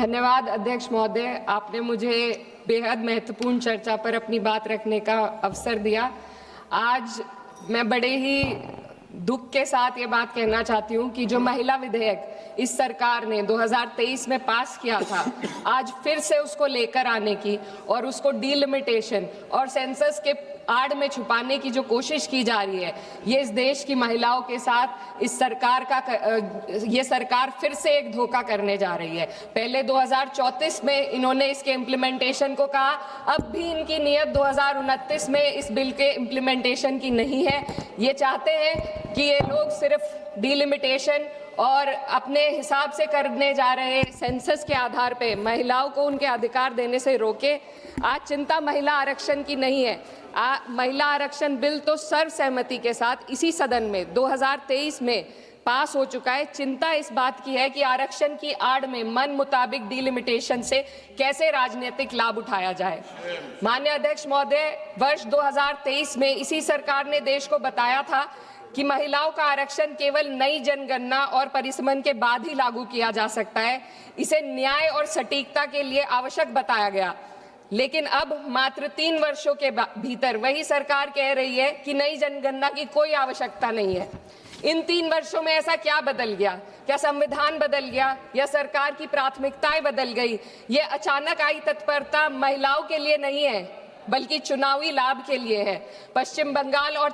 धन्यवाद अध्यक्ष महोदय, आपने मुझे बेहद महत्वपूर्ण चर्चा पर अपनी बात रखने का अवसर दिया। आज मैं बड़े ही दुख के साथ ये बात कहना चाहती हूँ कि जो महिला विधेयक इस सरकार ने 2023 में पास किया था, आज फिर से उसको लेकर आने की और उसको डीलिमिटेशन और सेंसस के आड़ में छुपाने की जो कोशिश की जा रही है, ये इस देश की महिलाओं के साथ ये सरकार फिर से एक धोखा करने जा रही है। पहले 2034 में इन्होंने इसके इम्प्लीमेंटेशन को कहा, अब भी इनकी नीयत 2029 में इस बिल के इम्प्लीमेंटेशन की नहीं है। ये चाहते हैं कि ये लोग सिर्फ डीलिमिटेशन और अपने हिसाब से करने जा रहे सेंसस के आधार पे महिलाओं को उनके अधिकार देने से रोके। आज चिंता महिला आरक्षण की नहीं है। महिला आरक्षण बिल तो सर्वसहमति के साथ इसी सदन में 2023 में पास हो चुका है। चिंता इस बात की है कि आरक्षण की आड़ में मन मुताबिक डीलिमिटेशन से कैसे राजनीतिक लाभ उठाया जाए। माननीय अध्यक्ष महोदय, वर्ष 2023 में इसी सरकार ने देश को बताया था कि महिलाओं का आरक्षण केवल नई जनगणना और परिसीमन के बाद ही लागू किया जा सकता है। इसे न्याय और सटीकता के लिए आवश्यक बताया गया, लेकिन अब मात्र 3 वर्षों के भीतर वही सरकार कह रही है कि नई जनगणना की कोई आवश्यकता नहीं है। इन 3 वर्षों में ऐसा क्या बदल गया? क्या संविधान बदल गया या सरकार की प्राथमिकताएं बदल गई? ये अचानक आई तत्परता महिलाओं के लिए नहीं है, बल्कि चुनावी लाभ के लिए है। पश्चिम बंगाल और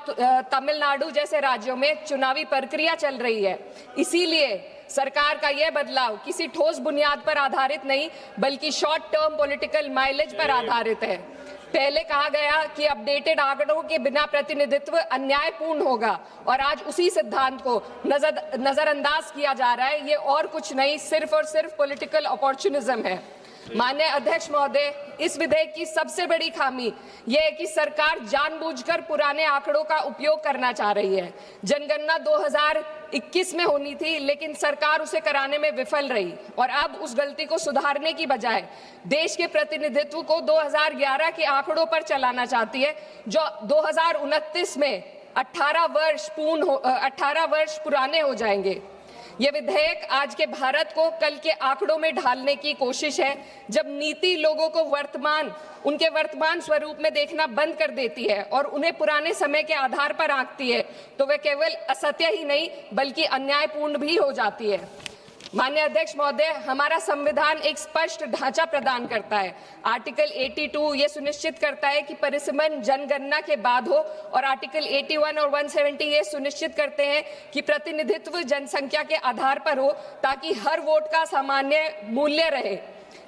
तमिलनाडु जैसे राज्यों में चुनावी प्रक्रिया चल रही है, इसीलिए सरकार का यह बदलाव किसी ठोस बुनियाद पर आधारित नहीं, बल्कि शॉर्ट टर्म पॉलिटिकल माइलेज पर आधारित है। पहले कहा गया कि अपडेटेड आंकड़ों के बिना प्रतिनिधित्व अन्यायपूर्ण होगा, और आज उसी सिद्धांत को नजरअंदाज किया जा रहा है। ये और कुछ नहीं, सिर्फ और सिर्फ पॉलिटिकल अपॉर्चुनिज्म है। माननीय अध्यक्ष महोदय, इस विधेयक की सबसे बड़ी खामी यह है कि सरकार जानबूझकर पुराने आंकड़ों का उपयोग करना चाह रही है। जनगणना 2021 में होनी थी, लेकिन सरकार उसे कराने में विफल रही और अब उस गलती को सुधारने की बजाय देश के प्रतिनिधित्व को 2011 के आंकड़ों पर चलाना चाहती है, जो 2029 में 18 वर्ष पुराने हो जाएंगे। यह विधेयक आज के भारत को कल के आंकड़ों में ढालने की कोशिश है। जब नीति लोगों को उनके वर्तमान स्वरूप में देखना बंद कर देती है और उन्हें पुराने समय के आधार पर आंकती है, तो वह केवल असत्य ही नहीं बल्कि अन्यायपूर्ण भी हो जाती है। माननीय अध्यक्ष महोदय, हमारा संविधान एक स्पष्ट ढांचा प्रदान करता है। आर्टिकल 82 ये सुनिश्चित करता है कि परिसीमन जनगणना के बाद हो, और आर्टिकल 81 और 170 ये सुनिश्चित करते हैं कि प्रतिनिधित्व जनसंख्या के आधार पर हो, ताकि हर वोट का सामान्य मूल्य रहे।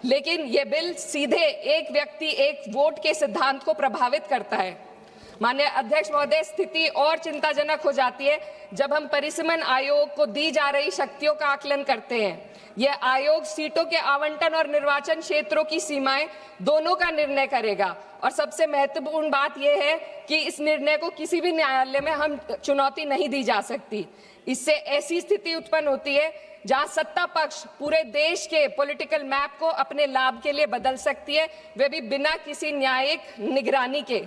लेकिन यह बिल सीधे एक व्यक्ति एक वोट के सिद्धांत को प्रभावित करता है। माननीय अध्यक्ष महोदय, स्थिति और चिंताजनक हो जाती है जब हम परिसीमन आयोग को दी जा रही शक्तियों का आकलन करते हैं। यह आयोग सीटों के आवंटन और निर्वाचन क्षेत्रों की सीमाएं दोनों का निर्णय करेगा, और सबसे महत्वपूर्ण बात यह है कि इस निर्णय को किसी भी न्यायालय में हम चुनौती नहीं दी जा सकती। इससे ऐसी स्थिति उत्पन्न होती है जहां सत्ता पक्ष पूरे देश के पॉलिटिकल मैप को अपने लाभ के लिए बदल सकती है, वे भी बिना किसी न्यायिक निगरानी के।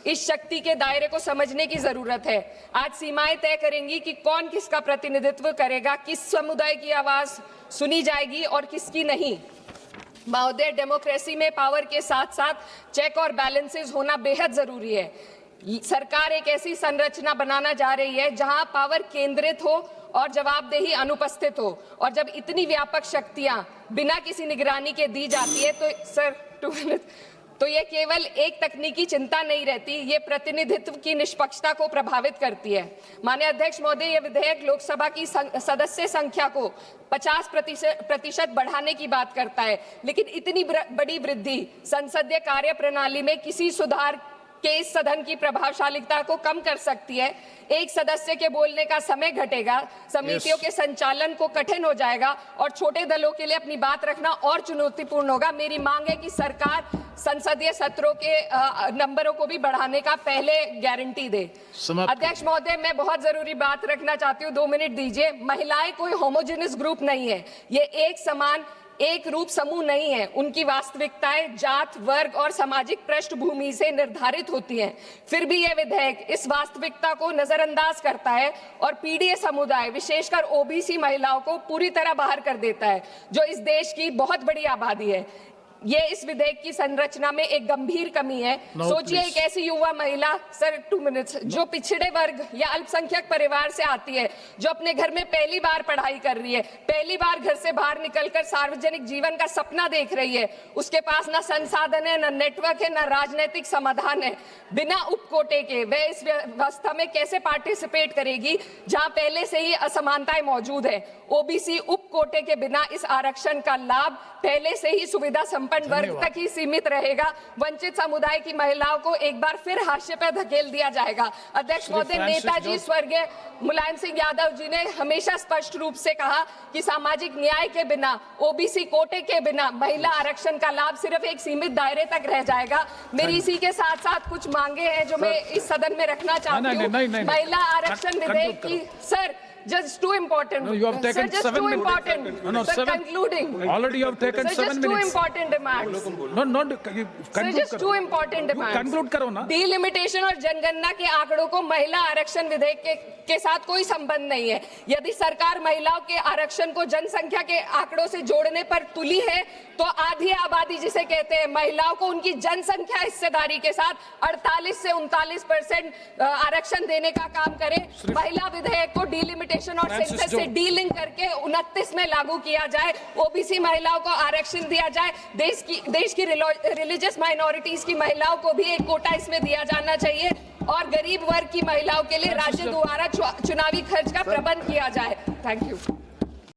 इस शक्ति के दायरे को समझने की जरूरत है। आज सीमाएं तय करेंगी कि कौन किसका प्रतिनिधित्व करेगा, किस समुदाय की आवाज सुनी जाएगी और किसकी नहीं। महोदय, डेमोक्रेसी में पावर के साथ साथ चेक और बैलेंसेस होना बेहद जरूरी है। सरकार एक ऐसी संरचना बनाना जा रही है जहां पावर केंद्रित हो और जवाबदेही अनुपस्थित हो, और जब इतनी व्यापक शक्तियां बिना किसी निगरानी के दी जाती है तो ये केवल एक तकनीकी चिंता नहीं रहती, ये प्रतिनिधित्व की निष्पक्षता को प्रभावित करती है। माननीय अध्यक्ष महोदय, ये विधेयक लोकसभा की सदस्य संख्या को 50% बढ़ाने की बात करता है, लेकिन इतनी बड़ी वृद्धि संसदीय कार्य प्रणाली में किसी सुधार के इस सदन की प्रभावशालीता को कम कर सकती है। एक सदस्य के बोलने का समय घटेगा, समितियों के संचालन को कठिन हो जाएगा, और छोटे दलों के लिए अपनी बात रखना और चुनौतीपूर्ण होगा। मेरी मांग है कि सरकार संसदीय सत्रों के नंबरों को भी बढ़ाने का पहले गारंटी दे। अध्यक्ष महोदय, मैं बहुत जरूरी बात रखना चाहती हूँ, 2 मिनट दीजिए। महिलाएं कोई होमोजेनियस ग्रुप नहीं है, ये एक समान एक रूप समूह नहीं है। उनकी वास्तविकताएं जात, वर्ग और सामाजिक पृष्ठभूमि से निर्धारित होती हैं। फिर भी यह विधेयक इस वास्तविकता को नजरअंदाज करता है और पीडीए समुदाय, विशेषकर ओबीसी महिलाओं को पूरी तरह बाहर कर देता है, जो इस देश की बहुत बड़ी आबादी है। ये इस विधेयक की संरचना में एक गंभीर कमी है। सोचिए एक ऐसी युवा महिला, सर 2 मिनट्स, जो पिछड़े वर्ग या अल्पसंख्यक परिवार से आती है, जो अपने घर में पहली बार पढ़ाई कर रही है, पहली बार घर से बाहर निकलकर सार्वजनिक जीवन का सपना देख रही है। उसके पास ना संसाधन है, ना नेटवर्क है, ना राजनीतिक समाधान है। बिना उपकोटे के वह इस व्यवस्था में कैसे पार्टिसिपेट करेगी जहां पहले से ही असमानताएं मौजूद है। ओबीसी उपकोटे के बिना इस आरक्षण का लाभ पहले से ही सुविधा संपन्न वर्ग तक ही सीमित रहेगा। वंचित समुदाय की महिलाओं को एक बार फिर हाशिए पर धकेल दिया जाएगा। अध्यक्ष महोदय, नेताजी स्वर्गीय मुलायम सिंह यादव जी ने हमेशा स्पष्ट रूप से कहा कि सामाजिक न्याय के बिना, ओबीसी कोटे के बिना महिला आरक्षण का लाभ सिर्फ एक सीमित दायरे तक रह जाएगा। मेरी इसी के साथ साथ कुछ मांगे हैं जो मैं इस सदन में रखना चाहती हूँ। महिला आरक्षण विधेयक की, sir, just too important. No, you have taken sir, just 7 too minutes. important. No, sir, 7. concluding. Already you have taken sir, 7 just minutes. Two important demands. No, Sir, just two important demands. Conclude करो ना. Delimitation और जनगणना के आंकड़ों को महिला आरक्षण विधेयक के साथ कोई संबंध नहीं है। यदि सरकार महिलाओं के आरक्षण को जनसंख्या के आंकड़ों से जोड़ने पर तुली है, तो आधी आबादी जिसे कहते हैं, महिलाओं को उनकी जनसंख्या हिस्सेदारी के साथ 48 से 39% आरक्षण देने का काम करे। महिला विधेयक को डिलिमिटेशन और सेंसस से डीलिंक करके 29 में लागू किया जाए। ओबीसी महिलाओं को आरक्षण दिया जाए। देश की रिलीजियस माइनॉरिटीज की महिलाओं को भी एक कोटा इसमें दिया जाना चाहिए और गरीब वर्ग की महिलाओं के लिए राज्य द्वारा चुनावी खर्च का प्रबंध किया जाए। Thank you.